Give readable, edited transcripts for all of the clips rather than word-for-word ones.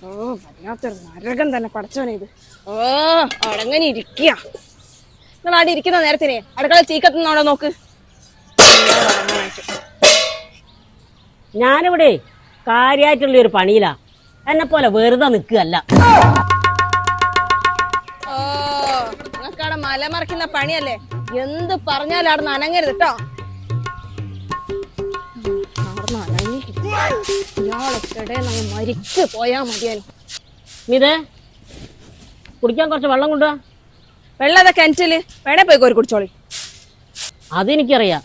ഓ വല്ലാത്തൊരു നരകം തന്നെ പടച്ചോനെ ഇത്. ഓ അടങ്ങനെ ഇരിക്കുക. നിങ്ങൾ അവിടെ ഇരിക്കുന്ന നേരത്തിനെ അടുക്കള ചീക്കത്തുന്നോടോ നോക്ക്. ഞാനിവിടെ കാര്യമായിട്ടുള്ള ഒരു പണിയിലാ, എന്നെ പോലെ വെറുതെ നിൽക്കുകയല്ല. ഓ നിങ്ങൾക്കവിടെ മലമറിക്കുന്ന പണിയല്ലേ, എന്ത് പറഞ്ഞാലും അവിടെ അനങ്ങരുത് കേട്ടോ. ഇയാളെക്കടെ നമ്മൾ മരിച്ചു പോയാ മതിയായിരുന്നു. ഇതേ കുടിക്കാൻ കുറച്ച് വെള്ളം കൊണ്ടുവാ. വെള്ളം അതൊക്കെ കിണറ്റില് വേണേ പോയി കോരി കുടിച്ചോളി. അതെനിക്കറിയാം,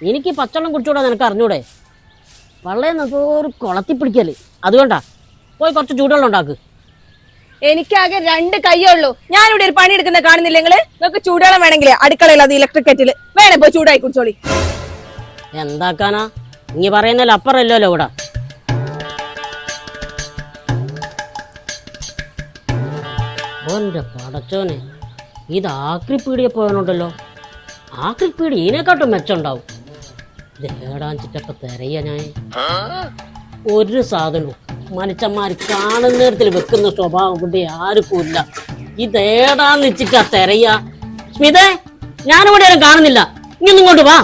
എനിക്ക് പച്ചവെള്ളം കുടിച്ചുകൂടാ നിനക്ക് അറിഞ്ഞൂടെ? വെള്ളം ഒരു കുളത്തി പിടിക്കല്, അതുകൊണ്ടാ. പോയി കുറച്ച് ചൂടുവെള്ളം ഉണ്ടാക്ക്. എനിക്കാകെ 2 കയ്യേ ഉള്ളൂ. ഞാനിവിടെ ഒരു പണി എടുക്കുന്ന കാണുന്നില്ല നിങ്ങള്? നിങ്ങൾക്ക് ചൂടുവെള്ളം വേണമെങ്കിലേ അടുക്കളയിൽ അത് ഇലക്ട്രിക് കെറ്റില് വേണേ പോയി ചൂടായി കുടിച്ചോളി. എന്താക്കാനാ നീ പറയുന്നല്ലോ, അപ്പുറമല്ലോ ഇവിടെ. ഓന്റെ പടച്ചോനെ, ഇത് ആക്രിപ്പീടിയെ പോയാനുണ്ടല്ലോ. ആക്രിപ്പീടി ഇതിനെക്കാട്ടും മെച്ചുണ്ടാവും. ഇത് ഏടാഞ്ചിട്ടൊക്കെ തിരയ ഞാൻ. ഒരു സാധനവും മനുഷ്യന്മാർ കാണുന്നിടത്തിൽ വെക്കുന്ന സ്വഭാവം കൊണ്ട് ആർക്കും ഇല്ല. ഇതേടാന്ന് വെച്ചിട്ടാ തിരയ. സ്മിതേ, ഞാനിവിടെ ആരും കാണുന്നില്ല, ഇങ്ങൊന്നും ഇങ്ങോട്ട് വാ.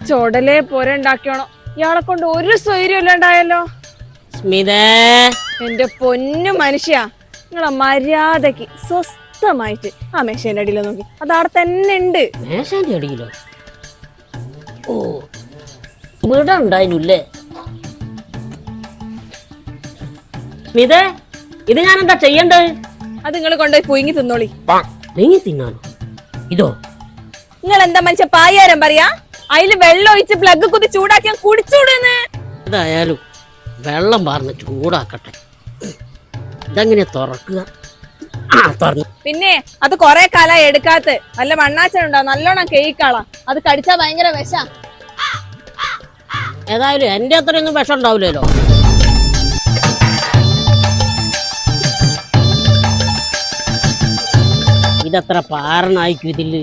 ചൊടലേ പോരെ ഉണ്ടാക്കിയോണോ, ഇയാളെ കൊണ്ട് ഒരു സ്വൈര്യം ഇല്ലാണ്ടായല്ലോ. സ്മിതേ, എന്റെ പൊന്നു മനുഷ്യ, നിങ്ങളെ മര്യാദക്ക് സ്വസ്ഥമായിട്ട് ആ മേശേന്റെ അടിയിലോ നോക്കി, അത് അവിടെ തന്നെ ഉണ്ട്. മേശാന്റെ അടിയിലോ? ഓ ഇവിടെ ഉണ്ടായിരുന്നില്ലേ? സ്മിതേ, ഇത് ഞാൻ എന്താ ചെയ്യണ്ടേ? അത് നിങ്ങൾ കൊണ്ടുപോയി പുഴുങ്ങി തിന്നോളി. പുഴുങ്ങി തിന്നാനോ? ഇതോ? നിങ്ങൾ എന്താ മനുഷ്യ പായാരം പറയാ? അതില് വെള്ളം ഒഴിച്ച് പ്ലഗ് കുത്തി ചൂടാക്കിയാൽ കുടിച്ചൂടെന്ന്. ഏതായാലും വെള്ളം പാർന്ന് ചൂടാക്കട്ടെ. ഇതെങ്ങനെ തുറക്കുക? പിന്നെ അത് കൊറേ കാലായി എടുക്കാത്ത നല്ല മണ്ണാച്ചനുണ്ടാവും, നല്ലോണം കേക്കാളാ. അത് കടിച്ചാ ഭയങ്കര വിഷ. ഏതായാലും എന്റെ അത്രയൊന്നും വിഷം ഉണ്ടാവില്ലല്ലോ. ഇതെത്ര പാറനായിക്കും ഇതില്.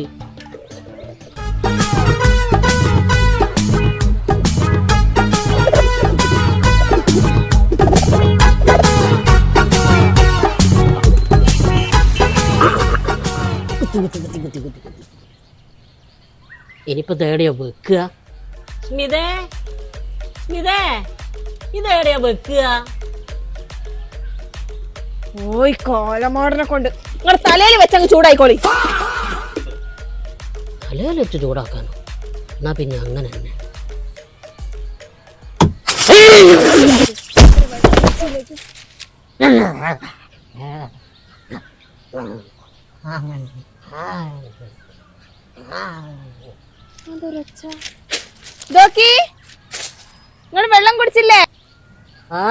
ഇനിയിപ്പോ തേടിയോ വെക്കുക? സ്മിതേ, സ്മിതേ, ഇതേടിയാ വെക്കുക? ഓയ് കോലമാടനെ കൊണ്ട് നിങ്ങളുടെ തലയിൽ വെച്ചങ്ങ് ചൂടായിക്കോളി. തലയിൽ വെച്ച് ചൂടാക്കാനോ? എന്നാ പിന്നെ അങ്ങനെ തന്നെ. നിങ്ങൾ വെള്ളം കുടിച്ചില്ലേ? ആ